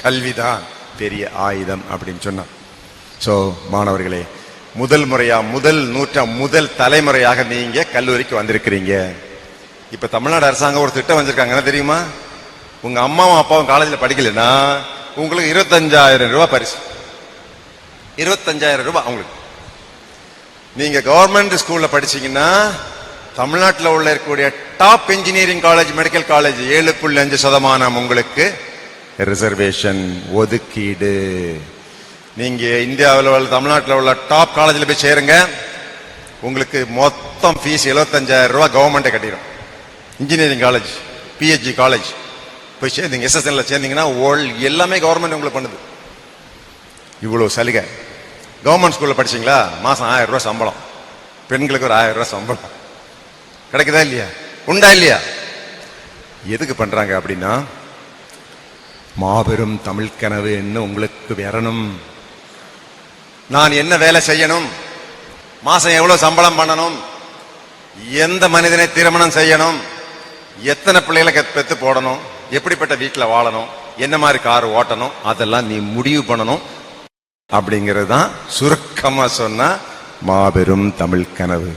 கல்விதான் பெரிய ஆயுதம் அப்படின்னு சொன்னார். சோ மாணவர்களே, முதல் தலைமுறையாக நீங்க கல்லூரிக்கு வந்திருக்கிறீங்க. இப்ப தமிழ்நாடு அரசாங்கம் ஒரு திட்டம் வந்திருக்காங்க, என்ன தெரியுமா? உங்க அம்மாவும் அப்பாவும் காலேஜில் படிக்கலன்னா உங்களுக்கு 25,000 ரூபாய் பரிசு. 25,000 ரூபாய் உங்களுக்கு. நீங்க கவர்மெண்ட் ஸ்கூல்ல படிச்சீங்கன்னா தமிழ்நாட்டில் உள்ள இருக்கக்கூடிய top engineering college, medical college 7.5% உங்களுக்கு ரிசர்வேஷன் ஒதுக்கீடு. நீங்க இந்தியாவில் உள்ள தமிழ்நாட்டில் உள்ள டாப் காலேஜில் போய் சேருங்க, உங்களுக்கு மொத்தம் ஃபீஸ் 75,000 ரூபாய் கவர்மெண்ட் கட்டிடும். இன்ஜினியரிங் காலேஜ், பிஹெச்டி காலேஜ் போய் சேர்ந்தீங்க, எஸ்எஸ்என்ல சேர்ந்தீங்கன்னா எல்லாமே கவர்மெண்ட் உங்களுக்கு பண்ணுது. இவ்வளவு சலுகை. கவர்மெண்ட் ஸ்கூல்ல படிச்சீங்களா, மாசம் 1000 ரூபாய் சம்பளம், பெண்களுக்கு ஒரு 1000 ரூபாய் சம்பளம் கிடைக்குதா இல்லையா? உண்டா இல்லையா? எதுக்கு பண்றாங்க அப்படின்னா, மாபெரும் தமிழ் கனவு என்ன உங்களுக்கு வரணும். நான் என்ன வேலை செய்யணும், மாசம் எவ்வளவு சம்பளம் பண்ணணும், எந்த மனிதனை திருமணம் செய்யணும், எத்தனை பிள்ளைகளை பெத்து போடணும், எப்படிப்பட்ட வீட்டில் வாழணும், என்ன மாதிரி கார் ஓட்டணும், அதெல்லாம் நீ முடிவு பண்ணணும். அப்படிங்கிறது தான் சுருக்கமா சொன்ன மாபெரும் தமிழ் கனவு.